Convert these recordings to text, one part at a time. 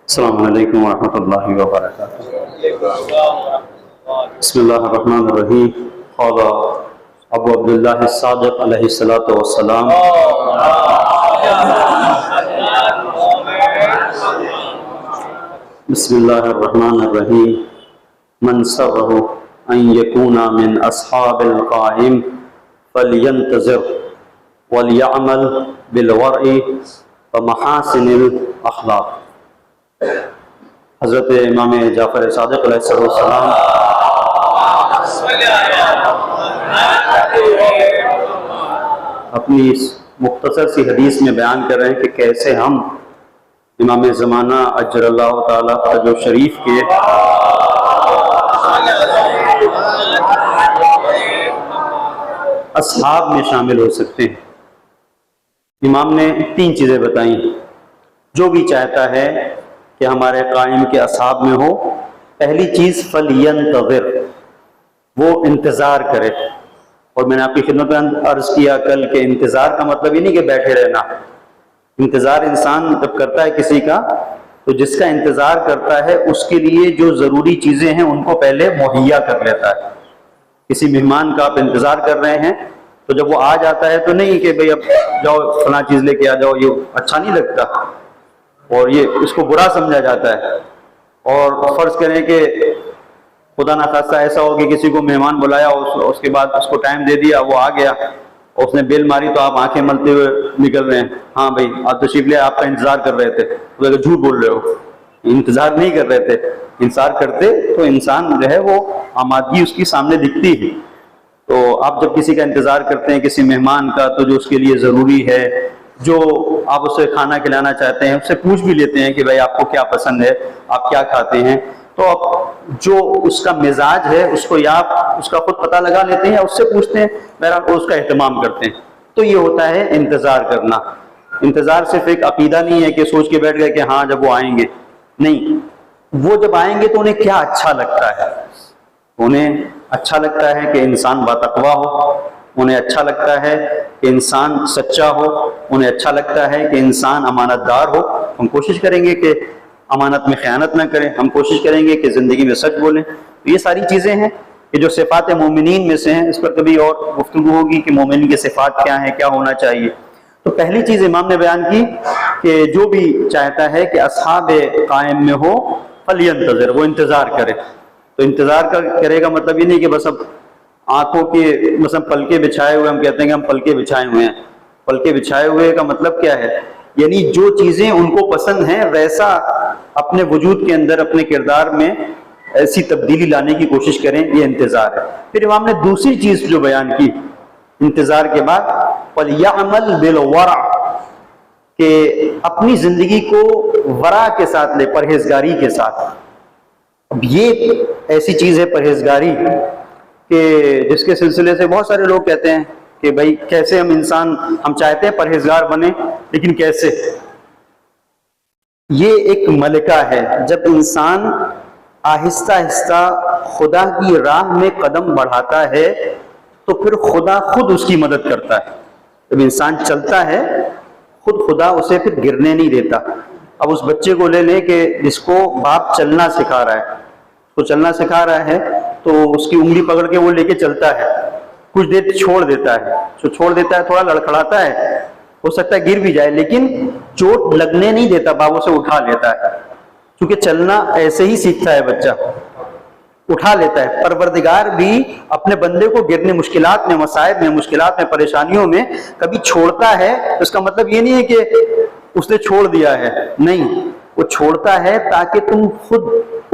السلام علیکم ورحمۃ اللہ وبرکاتہ۔ بسم اللہ الرحمن الرحیم۔ قال ابو عبداللہ الصادق علیہ الصلاۃ والسلام بسم اللہ الرحمن الرحیم، من سرہ ان یکون من اصحاب القائم فلینتظر ولیعمل بالورع ومحاسن الاخلاق۔ حضرت امام جعفر صادق علیہ السلام اپنی اس مختصر سی حدیث میں بیان کر رہے ہیں کہ کیسے ہم امام زمانہ اجر اللہ تعالیٰ فضل شریف کے اصحاب میں شامل ہو سکتے ہیں۔ امام نے 3 چیزیں بتائیں۔ جو بھی چاہتا ہے کہ ہمارے قائم کے اصحاب میں ہو، پہلی چیز فَلْيَنْتَظِرْ، وہ انتظار کرے۔ اور میں نے آپ کی خدمت میں عرض کیا کل کہ انتظار کا مطلب یہ نہیں کہ بیٹھے رہنا۔ انتظار انسان جب کرتا ہے کسی کا، تو جس کا انتظار کرتا ہے اس کے لیے جو ضروری چیزیں ہیں ان کو پہلے مہیا کر لیتا ہے۔ کسی مہمان کا آپ انتظار کر رہے ہیں تو جب وہ آ جاتا ہے تو نہیں کہ بھئی اب جاؤ فلاں چیز لے کے آ جاؤ، یہ اچھا نہیں لگتا اور یہ اس کو برا سمجھا جاتا ہے۔ اور فرض کریں کہ خدا نخواستہ ایسا ہو کہ کسی کو مہمان بلایا، اس کے بعد اس کو ٹائم دے دیا، وہ آ گیا اور اس نے بیل ماری تو آپ آنکھیں ملتے ہوئے نکل رہے ہیں، ہاں بھائی آپ تشریف لے، آپ کا انتظار کر رہے تھے، تو جھوٹ بول رہے ہو، انتظار نہیں کر رہے تھے۔ انتظار کرتے تو انسان جو ہے وہ آمادگی اس کی سامنے دکھتی ہے۔ تو آپ جب کسی کا انتظار کرتے ہیں کسی مہمان کا، تو جو اس کے لیے ضروری ہے، جو آپ اسے کھانا کھلانا چاہتے ہیں، اس سے پوچھ بھی لیتے ہیں کہ بھائی آپ کو کیا پسند ہے، آپ کیا کھاتے ہیں، تو اب جو اس کا مزاج ہے اس کو یا آپ اس کا خود پتہ لگا لیتے ہیں یا اس سے پوچھتے ہیں، بہرحال اس کا اہتمام کرتے ہیں۔ تو یہ ہوتا ہے انتظار کرنا۔ انتظار صرف ایک عقیدہ نہیں ہے کہ سوچ کے بیٹھ گئے کہ ہاں جب وہ آئیں گے، نہیں، وہ جب آئیں گے تو انہیں کیا اچھا لگتا ہے۔ انہیں اچھا لگتا ہے کہ انسان باتقوا ہو، انہیں اچھا لگتا ہے کہ انسان سچا ہو، انہیں اچھا لگتا ہے کہ انسان امانت دار ہو۔ ہم کوشش کریں گے کہ امانت میں خیانت نہ کریں، ہم کوشش کریں گے کہ زندگی میں سچ بولیں۔ تو یہ ساری چیزیں ہیں کہ جو صفات مومنین میں سے ہیں۔ اس پر کبھی اور گفتگو ہوگی کہ مومن کی صفات کیا ہیں، کیا ہونا چاہیے۔ تو پہلی چیز امام نے بیان کی کہ جو بھی چاہتا ہے کہ اصحاب قائم میں ہو فَلْيَنْتَظِرْ، وہ انتظار کرے۔ تو انتظار کرے گا مطلب یہ نہیں کہ بس اب آنکھوں کے مثلا پلکے بچھائے ہوئے، ہم کہتے ہیں کہ ہم پلکے بچھائے ہوئے ہیں۔ پلکے بچھائے ہوئے کا مطلب کیا ہے؟ یعنی جو چیزیں ان کو پسند ہیں ویسا اپنے وجود کے اندر، اپنے کردار میں ایسی تبدیلی لانے کی کوشش کریں، یہ انتظار ہے۔ پھر امام نے دوسری چیز جو بیان کی انتظار کے بعد، وَلْيَعْمَلْ بِالْوَرْعِ، کہ اپنی زندگی کو ورع کے ساتھ لے، پرہیزگاری کے ساتھ۔ اب یہ ایسی چیز ہے پرہیزگاری کہ جس کے سلسلے سے بہت سارے لوگ کہتے ہیں کہ بھائی کیسے ہم چاہتے ہیں پرہیزگار بنیں، لیکن کیسے؟ یہ ایک ملکہ ہے۔ جب انسان آہستہ آہستہ خدا کی راہ میں قدم بڑھاتا ہے تو پھر خدا خود اس کی مدد کرتا ہے۔ جب انسان چلتا ہے خود خدا اسے پھر گرنے نہیں دیتا۔ اب اس بچے کو لے لیں کہ جس کو باپ چلنا سکھا رہا ہے، تو چلنا سکھا رہا ہے تو اس کی انگلی پکڑ کے وہ لے کے چلتا ہے، کچھ دیر چھوڑ دیتا ہے، تھوڑا لڑکھڑاتا ہے، ہو سکتا ہے گر بھی جائے، لیکن چوٹ لگنے نہیں دیتا، باپ اسے اٹھا لیتا ہے۔ کیونکہ چلنا ایسے ہی سیکھتا ہے بچہ، اٹھا لیتا ہے۔ پروردگار بھی اپنے بندے کو گرنے، مشکلات میں، مصائب میں، مشکلات میں، پریشانیوں میں کبھی چھوڑتا ہے۔ اس کا مطلب یہ نہیں ہے کہ اس نے چھوڑ دیا ہے، نہیں، وہ چھوڑتا ہے تاکہ تم خود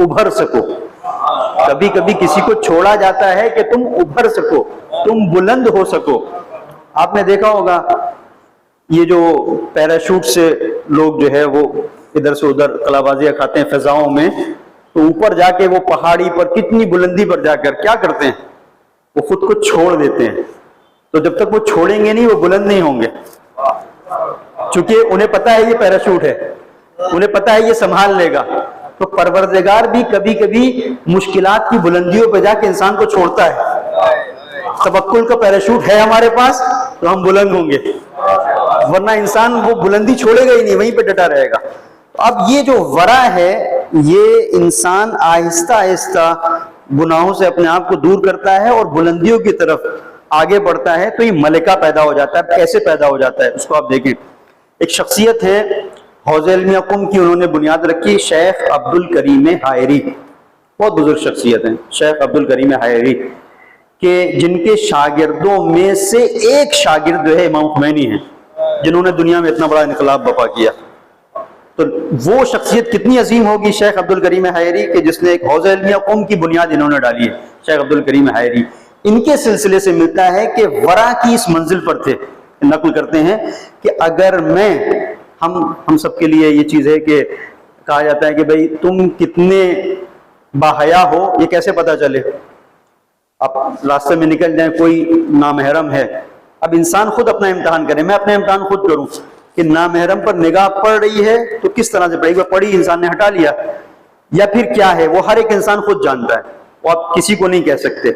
ابھر سکو۔ کبھی کبھی کسی کو چھوڑا جاتا ہے کہ تم ابھر سکو، تم بلند ہو سکو۔ آپ نے دیکھا ہوگا یہ جو پیراشوٹ سے لوگ جو ہے وہ ادھر سے ادھر قلابازیاں کھاتے ہیں فضاؤں میں، تو اوپر جا کے وہ پہاڑی پر کتنی بلندی پر جا کر کیا کرتے ہیں؟ وہ خود کو چھوڑ دیتے ہیں۔ تو جب تک وہ چھوڑیں گے نہیں وہ بلند نہیں ہوں گے، چونکہ انہیں پتہ ہے یہ پیراشوٹ ہے، انہیں پتہ ہے یہ سنبھال لے گا۔ تو پروردگار بھی کبھی کبھی مشکلات کی بلندیوں پہ جا کے انسان کو چھوڑتا ہے۔ توکل کا پیراشوٹ ہے ہمارے پاس تو ہم بلند ہوں گے، ورنہ انسان وہ بلندی چھوڑے گا ہی نہیں، وہیں پہ ڈٹا رہے گا۔ اب یہ جو ورع ہے یہ انسان آہستہ آہستہ گناہوں سے اپنے آپ کو دور کرتا ہے اور بلندیوں کی طرف آگے بڑھتا ہے. تو یہ ملکہ پیدا ہو جاتا ہے. کیسے پیدا ہو جاتا ہے اس کو آپ دیکھیں. ایک شخصیت ہے حوض علمیہ قم کی، انہوں نے بنیاد رکھی، شیخ عبد الکریم حائری. بہت بزرگ شخصیت ہیں شیخ عبد الکریم حائری، کہ جن کے شاگردوں میں سے ایک شاگرد جو ہے امام خمینی ہیں، جنہوں نے دنیا میں اتنا بڑا انقلاب برپا کیا. تو وہ شخصیت کتنی عظیم ہوگی شیخ عبد الکریم حائری، کہ جس نے ایک حوض علمیہ قم کی بنیاد انہوں نے ڈالی ہے. شیخ عبد الکریم حائری ان کے سلسلے سے ملتا ہے کہ ورع کی اس منزل پر تھے. نقل کرتے ہیں کہ اگر ہم سب کے لیے یہ چیز ہے کہ کہا جاتا ہے کہ بھئی تم کتنے باحیا ہو یہ کیسے پتا چلے؟ اب راستے میں نکل جائیں، کوئی نامحرم ہے، اب انسان خود اپنا امتحان کرے. میں اپنا امتحان خود کروں کہ نامحرم پر نگاہ پڑ رہی ہے تو کس طرح سے پڑے گی؟ پڑی، انسان نے ہٹا لیا، یا پھر کیا ہے؟ وہ ہر ایک انسان خود جانتا ہے، وہ آپ کسی کو نہیں کہہ سکتے.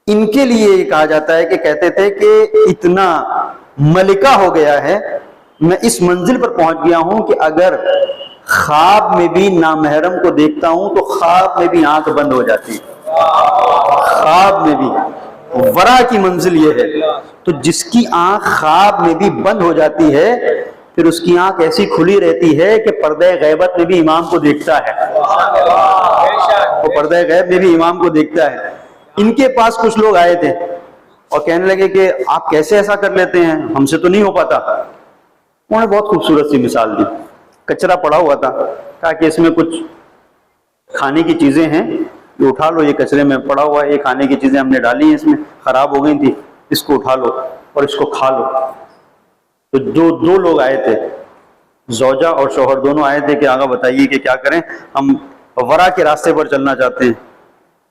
ان کے لیے یہ کہا جاتا ہے کہ کہتے تھے کہ اتنا ملکہ ہو گیا ہے، میں اس منزل پر پہنچ گیا ہوں کہ اگر خواب میں بھی نامحرم کو دیکھتا ہوں تو خواب میں بھی آنکھ بند ہو جاتی ہے. خواب میں بھی ورع کی منزل یہ ہے. تو جس کی آنکھ خواب میں بھی بند ہو جاتی ہے پھر اس کی آنکھ ایسی کھلی رہتی ہے کہ پردہ غیبت میں بھی امام کو دیکھتا ہے. وہ پردہ غیب میں بھی امام کو دیکھتا ہے. ان کے پاس کچھ لوگ آئے تھے اور کہنے لگے کہ آپ کیسے ایسا کر لیتے ہیں، ہم سے تو نہیں ہو پاتا. انہوں نے بہت خوبصورت سی مثال دی. کچرا پڑا ہوا تھا، کہا کہ اس میں کچھ کھانے کی چیزیں ہیں، یہ اٹھا لو، یہ کچرے میں پڑا ہوا ہے، یہ کھانے کی چیزیں ہم نے ڈالی ہیں، اس میں خراب ہو گئی تھی، اس کو اٹھا لو اور اس کو کھا لو. تو دو لوگ آئے تھے، زوجہ اور شوہر دونوں آئے تھے کہ آقا بتائیے کہ کیا کریں، ہم ورع کے راستے پر چلنا چاہتے ہیں،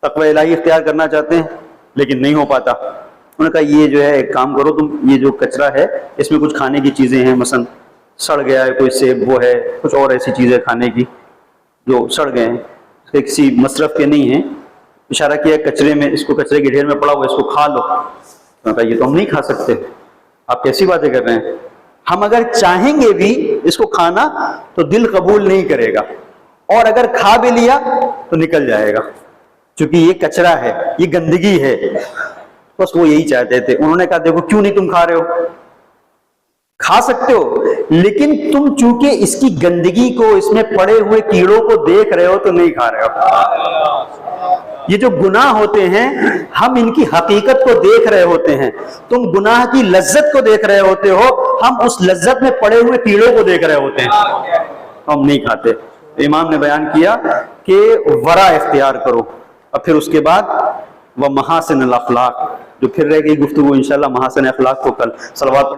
تقوی الہی اختیار کرنا چاہتے ہیں لیکن نہیں ہو پاتا. انہوں نے کہا یہ جو ہے ایک کام کرو تم، یہ جو کچرا ہے اس میں کچھ کھانے کی چیزیں ہیں، مثلا سڑ گیا ہے کوئی سیب، وہ ہے کچھ اور ایسی چیزیں کھانے کی جو سڑ گئے ہیں، کسی مصرف کے نہیں ہیں. اشارہ کیا کچرے میں، اس کو کچرے کے ڈھیر میں پڑا ہوا، اس کو کھا لو. انہوں نے کہا یہ تو ہم نہیں کھا سکتے، آپ کیسی باتیں کر رہے ہیں؟ ہم اگر چاہیں گے بھی اس کو کھانا تو دل قبول نہیں کرے گا، اور اگر کھا بھی لیا تو نکل جائے گا، چونکہ یہ کچرا ہے، یہ گندگی ہے. بس وہ یہی چاہتے تھے. انہوں نے کہا دیکھو کیوں نہیں تم کھا رہے ہو؟ کھا سکتے ہو لیکن تم چونکہ اس کی گندگی کو، اس میں پڑے ہوئے کیڑوں کو دیکھ رہے ہو تو نہیں کھا رہے ہو. یہ جو گناہ ہوتے ہیں ہم ان کی حقیقت کو دیکھ رہے ہوتے ہیں، تم گناہ کی لذت کو دیکھ رہے ہوتے ہو، ہم اس لذت میں پڑے ہوئے کیڑوں کو دیکھ رہے ہوتے ہیں، ہم نہیں کھاتے. امام نے بیان کیا کہ ورع اختیار کرو. اور پھر اس کے بعد وہ محاسن الاخلاق، جو پھر رہ گئی گفتگو انشاءاللہ محاسن اخلاق کو کل. صلوات